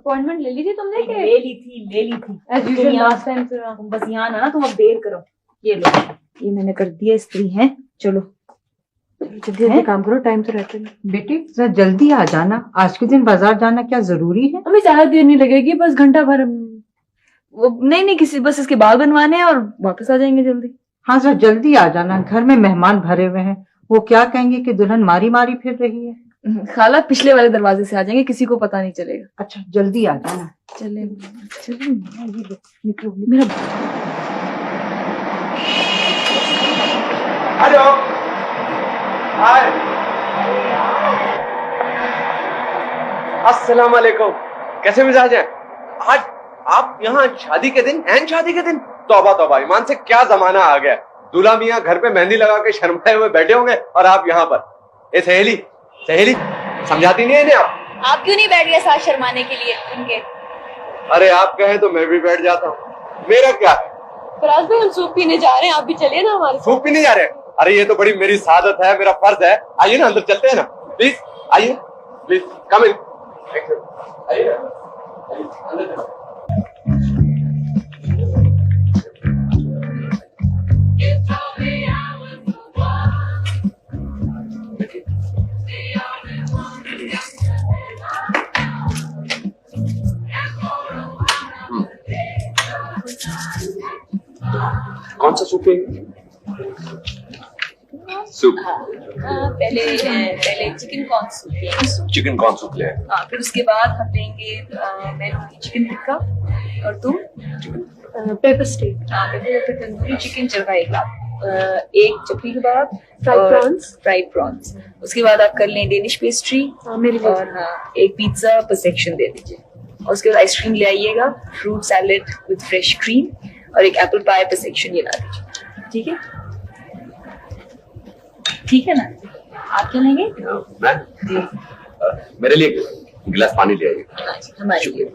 Appointment ले ली थी तुमने कि? ले ली थी As usual last time से। तुम बस यहाँ ना तुम अब देर करो। ये लो, ये मैंने कर दिया इस्त्री है। चलो जल्दी काम करो, टाइम तो रहता नहीं। बेटी जरा जल्दी आ जाना, आज के दिन बाजार जाना क्या जरूरी है? हमें ज्यादा देर नहीं लगेगी, बस घंटा भर। वो नहीं किसी, बस इसके बाल बनवाने हैं और वापस आ जाएंगे जल्दी। हाँ जरा जल्दी आ जाना, घर में मेहमान भरे हुए हैं, वो क्या कहेंगे कि दुल्हन मारी मारी फिर रही है। खाला पिछले वाले दरवाजे से आ जाएंगे, किसी को पता नहीं चलेगा। अच्छा जल्दी आ जाना। चले निकलो मेरा। हेलो हाय अस्सलाम वालेकुम, कैसे मिजाज है? आज आप यहाँ शादी के दिन, एन शादी के दिन? तौबा तौबा, ईमान से क्या जमाना आ गया। दूल्हा मियाँ घर पे मेहंदी लगा के शर्माए हुए बैठे होंगे और आप यहाँ पर। ए सहेली सहेली समझाती नहीं है इन्हें आप क्यों नहीं बैठ गए साथ शर्माने के लिए उनके? अरे आप कहें तो मैं भी बैठ जाता हूँ, मेरा क्या है। फराज भाई हम सूप पीने जा रहे हैं, आप भी चलिए ना हमारे साथ। सूप पीने जा रहे हैं? अरे ये तो बड़ी मेरी सादत है, मेरा फर्ज है। आइए ना अंदर चलते हैं ना, प्लीज आइए, प्लीज कम इन। आइए अंदर चलो। कौन सा सूप है? सूप पहले चिकन कॉर्न सूप पिएंगे। चिकन कॉर्न सूप ले। फिर उसके बाद हम लेंगे मैं लूंगी चिकन टिक्का और तुम pepper steak, pepper tandoori chicken चल रहा है एक लाख। एक चपली कबाब, फ्राइड प्रॉन्स। उसके बाद आप कर लें डेनिश पेस्ट्री मेरे लिए। और हाँ एक पिज्जा पर सेक्शन दे दीजिए। और उसके बाद आइसक्रीम ले आइएगा, fruit salad with fresh cream और एक एप्पल पाई पर सेक्शन ये ला दीजिए। ठीक है? ठीक है ना? आप क्या लेंगे? मैं मेरे लिए गिलास पानी ले आइए। हमारे लिए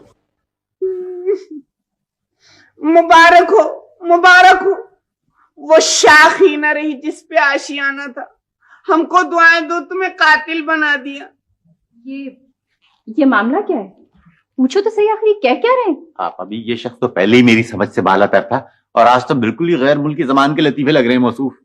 मुबारक हो, मुबारक हो। वो शाख ही न रही जिस पे आशियाना था। हमको दुआएं दो, तुम्हें कातिल बना दिया। ये मामला क्या है? पूछो तो सही, आखिर क्या कह रहे हैं आप? अभी ये शख्स तो पहले ही मेरी समझ से बाला तर था और आज तो बिल्कुल ही गैर मुल्की जमान के लतीफे लग रहे हैं मौसूफ।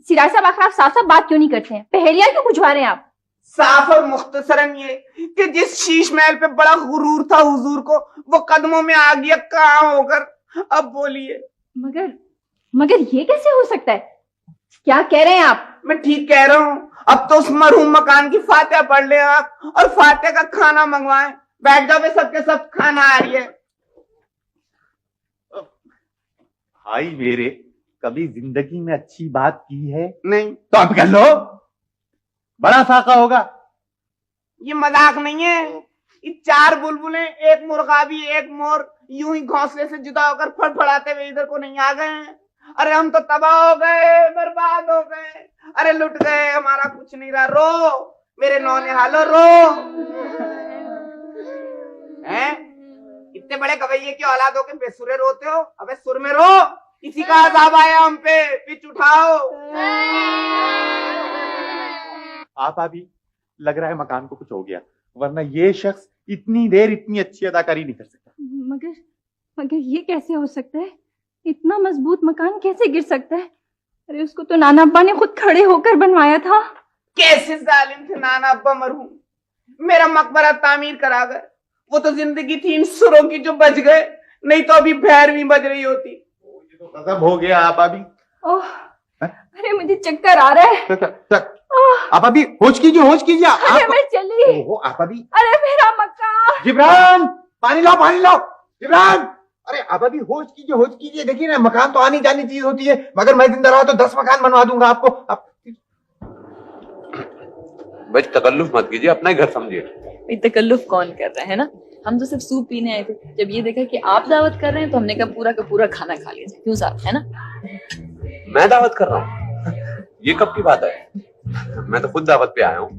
सिराज साहब, आखिर आप साफ साफ बात क्यों नहीं करते हैं? पहेलियां क्यों बुझवा रहे हैं आप? साफ और मुख्तसरन ये कि जिस शीश महल पे बड़ा गुरूर था हुजूर को, वो कदमों में आ गया कहाँ होकर। अब बोलिए। मगर ये कैसे हो सकता है? क्या कह रहे हैं आप? मैं ठीक कह रहा हूँ। अब तो उस मरहूम मकान की फातिहा पढ़ ले आप और फातिहा का खाना मंगवाएं। बैठ जाओ, सबके सब खाना आ रही है। भाई मेरे, कभी जिंदगी में अच्छी बात की है? नहीं तो अब कर लो, बड़ा फाका होगा। ये मजाक नहीं है। ये चार बुलबुलें, एक मुर्गाबी, एक मोर, यूं ही घोंसले से जुदा होकर फड़फड़ाते हुए इधर को नहीं आ गए हैं। अरे हम तो तबाह हो गए, बर्बाद हो गए, अरे लुट गए, हमारा कुछ नहीं रहा। रो मेरे नौने हालो, रो। हैं? इतने बड़े गवैये की औलाद हो के बेसुरे रोते हो? अबे सुर में रो, इसी का अज़ाब आया हम पे, पिच उठाओ। आप अभी लग रहा है मकान को कुछ हो गया, वरना ये शख्स इतनी देर इतनी अच्छी अदाकारी नहीं कर सकता। मगर ये कैसे हो सकता है? इतना मजबूत मकान कैसे गिर सकता है? अरे उसको तो नाना अब्बा ने खुद खड़े होकर बनवाया था। कैसे जालिम थे नाना अब्बा मरहूम, मेरा मकबरा तामीर करा गए। वो तो जिंदगी थी इन सुरों की जो बच गए, नहीं तो अभी भैरवी बज रही होती। ये तो गजब हो गया आप अभी। ओह, अरे मुझे चक्कर आ रहा है। आप अभी होश कीजिए, होश कीजिए। अरे मैं चली। ओहो, आप अभी। अरे मेरा मकान। जिब्रान, पानी लाओ, पानी लाओ। जिब्रान, अरे आप अभी होश कीजिए, होश कीजिए। देखिए ना, मकान तो आनी जानी चीज होती है, मगर मैं जिंदा रहा तो 10 मकान बनवा दूंगा आपको। भाई तकल्लुफ मत कीजिए, अपना ही घर समझिए। तकल्लुफ कौन कर रहा है ना? हम तो सिर्फ सूप पीने आए थे। जब ये देखा कि आप दावत कर रहे हैं तो हमने कहा पूरा का पूरा खाना खा लिया जाए। क्यों साहब, है ना? मैं दावत कर रहा हूँ? ये कब की बात है? मैं तो खुद दावत पे आया हूँ।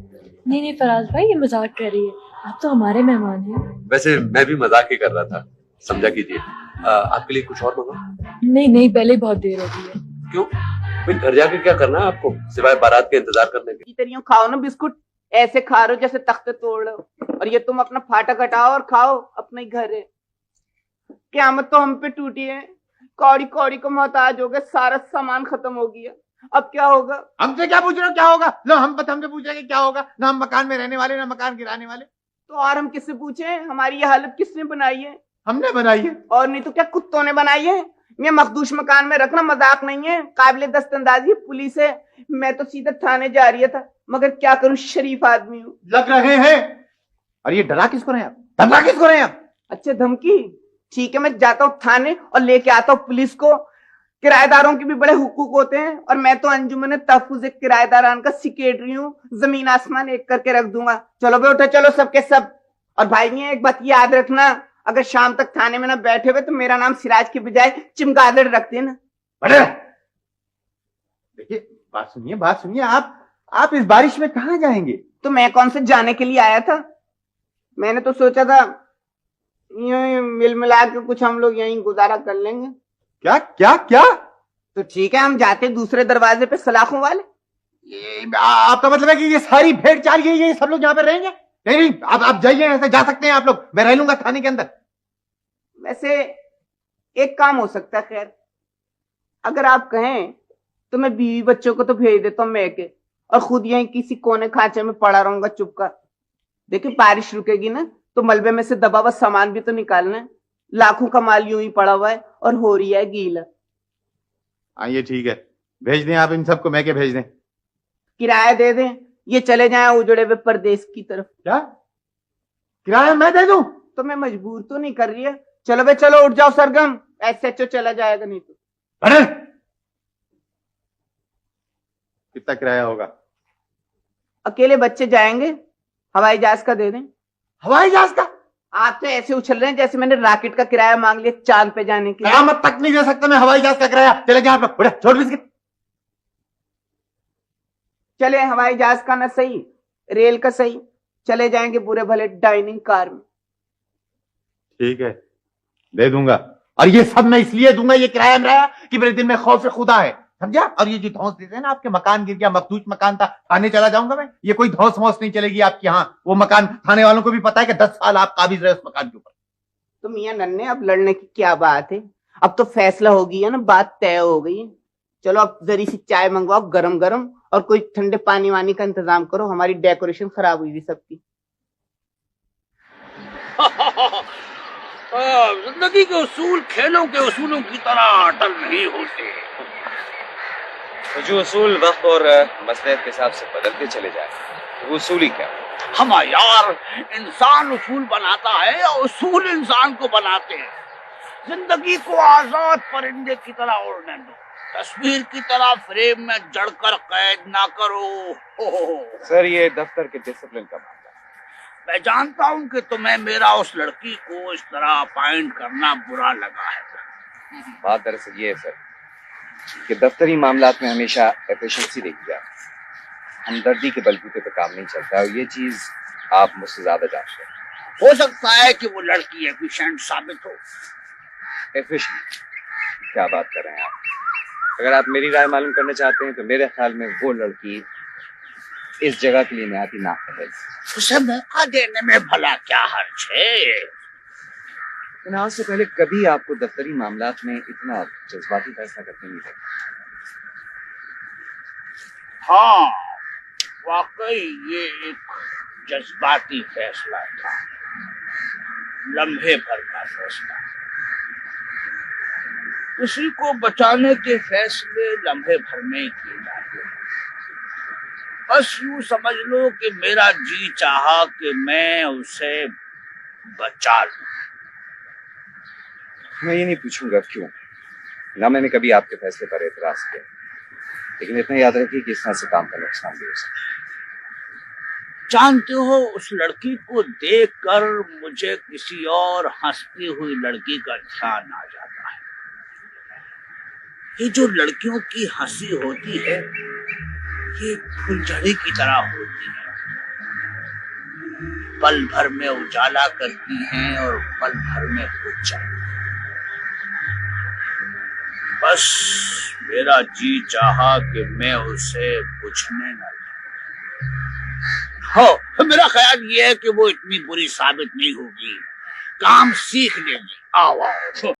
नहीं फराज भाई, ये मजाक कर रही है, आप तो हमारे मेहमान हैं। वैसे मैं भी मजाक ही कर रहा था, समझा कीजिए। आपके लिए कुछ और मंगाऊं? नहीं, पहले बहुत देर हो गई है। क्यों भाई, घर जाके क्या करना है आपको सिवाय बारात के इंतजार करने के? तरियों खाओ ना बिस्कुट, ऐसे खा रहे हो जैसे तख्ते तोड़ लो। और ये तुम अपना फाटक हटाओ और खाओ, अपना ही घर है। क़यामत तो हम पे टूटी है, कौड़ी कौड़ी को मोहताज हो गए, सारा सामान खत्म हो गया। अब क्या होगा? हमसे क्या पूछ रहे हो क्या होगा? लो हम हमसे पूछ रहे हैं कि क्या होगा? ना हम मकान में रहने वाले, ना मकान गिराने वाले। तो और हम किससे पूछे? हमारी ये हालत किसने बनाई है? हमने बनाई है। और नहीं तो क्या कुत्तों ने बनाई है? ये मखदूश मकान में रखना मजाक नहीं है, काबिले दस्तंदाजी पुलिस है। मैं तो सीधा थाने जा रही था, मगर क्या करूं, शरीफ आदमी हूँ। लग रहे हैं। और ये डरा किसको रहे हैं आप? धमका किसको रहे हैं आप? अच्छा धमकी, ठीक है, मैं जाता हूँ थाने और लेके आता हूँ पुलिस को। किराएदारों के भी बड़े हुकूक होते हैं, और मैं तो अंजुमन तहफ्फुज़ किराएदारान का सेक्रेटरी हूँ। जमीन आसमान एक करके रख दूंगा। चलो बेटा चलो सबके सब। और भाई ये एक बात याद रखना, अगर शाम तक थाने में ना बैठे हुए तो मेरा नाम सिराज की बजाय चमगादड़ रख देना। बड़े देखिए, बात सुनिए। आप इस बारिश में कहाँ जाएंगे? तो मैं कौन से जाने के लिए आया था? मैंने तो सोचा था यूं मिल मिला के कुछ हम लोग यहीं गुजारा कर लेंगे। क्या? तो ठीक है, हम जाते दूसरे दरवाजे पे सलाखों वाले। ये आपका मतलब है कि ये सारी भेड़ चाल ये सब लोग यहाँ पे रहेंगे? नहीं, आप जाइए, ऐसे जा सकते हैं आप लोग, मैं रह लूंगा थाने के अंदर। वैसे एक काम हो सकता है, खैर अगर आप कहें तो मैं बीवी बच्चों को तो भेज देता हूँ मैं के, और खुद यहीं किसी कोने खांचे में पड़ा रहूंगा चुपका। देखिए बारिश रुकेगी ना तो मलबे में से दबा हुआ सामान भी तो निकालना है। लाखों का माल यूं ही पड़ा हुआ है और हो रही है गीला। हाँ ये ठीक है, भेज दें आप इन सबको, मैं के भेज दें। किराया दे दें, ये चले जाएं उजड़े हुए परदेश की तरफ। क्या किराया मैं दे दूं? तो मैं मजबूर तो नहीं कर रही है। चलो बे चलो, उठ जाओ सरगम, ऐसे चला जाएगा नहीं तो। अरे कितना किराया होगा? अकेले बच्चे जाएंगे, हवाई जहाज का दे दें। हवाई जहाज का? आप तो ऐसे उछल रहे हैं जैसे मैंने रॉकेट का किराया मांग लिया चांद पे जाने के लिए। कयामत तक नहीं दे सकता मैं हवाई जहाज का किराया। चले जाए आप लोग, उठे, छोड़ बिस्किट। चले हवाई जहाज का ना सही, रेल का सही, चले जाएंगे बुरे भले डाइनिंग कार में। ठीक है, दे दूंगा। और ये सब मैं इसलिए दूंगा, ये किराया मेरा, कि मेरे दिल में खौफ खुदा है, समझा? और ये जो धौंस देते हैं ना, आपके मकान गिर गया, मखदूज मकान था, थाने चला जाऊंगा मैं। ये कोई धौंस वौंस नहीं चलेगी आपकी। यहाँ वो मकान थाने वालों को भी पता है कि 10 साल आप काबिज रहे उस मकान के ऊपर। तो मियां नन्हे, अब लड़ने की क्या बात है? अब तो फैसला हो गया ना, बात तय हो गई है। चलो अब जरी सी चाय मंगवाओ गरम गरम, और कोई ठंडे पानी वानी का इंतजाम करो, हमारी डेकोरेशन खराब हुई थी सबकी। जिंदगी के उसूल खेलों के उसूलों की तरह अटल नहीं होते। तो जो उसूल वक्त और मसलहत के हिसाब से बदलते चले जाए, तो उसूल ही क्या? हम यार, इंसान उसूल बनाता है या उसूल इंसान को बनाते हैं? जिंदगी को आजाद परिंदे की तरह उड़ने दो, तस्वीर की तरह फ्रेम में जड़कर कैद ना करो। सर ये दफ्तर के डिसिप्लिन का मामला। मैं जानता हूँ कि तुम्हें मेरा उस लड़की को इस तरह अपॉइंट करना बुरा लगा है। बात दरअसल ये है सर कि दफ्तरी मामलात में हमेशा एफिशिएंसी देखी जाती है, हमदर्दी के बलबूते पे काम नहीं चलता, और ये चीज आप मुझसे ज्यादा जानते हैं। हो सकता है कि वो लड़की एफिशिएंट साबित हो। एफिशिएंट? क्या बात कर रहे हैं आप? अगर आप मेरी राय मालूम करना चाहते हैं तो मेरे ख्याल में वो लड़की इस जगह के लिए निहायती नाकाबिल है। उसे मौका देने में भला क्या हर्ज है? आज से पहले कभी आपको दफ्तरी मामलात में इतना जज्बाती फैसला करते नहीं देखा। हाँ, वाकई ये एक जज्बाती फैसला था, लम्हे भर का फैसला। किसी को बचाने के फैसले लम्हे भर में किए जाते हैं। बस यूं समझ लो कि मेरा जी चाहा कि मैं उसे बचा लूं। मैं ये नहीं पूछूंगा क्यों, ना मैंने कभी आपके फैसले पर एतराज किया, लेकिन इतना याद रखिए कि इस तरह से काम का नुकसान भी हो सकता है। जानते हो, उस लड़की को देखकर मुझे किसी और हंसती हुई लड़की का ध्यान आ जाता है। ये जो लड़कियों की हंसी होती है, ये फुलझड़ी की तरह होती है, पल भर में उजाला करती हैं और पल भर में बुझ जाती हैं। बस मेरा जी चाहा कि मैं उसे बुझने न दूं। हो, मेरा ख्याल ये है कि वो इतनी बुरी साबित नहीं होगी, काम सीख लेंगे। आओ आओ।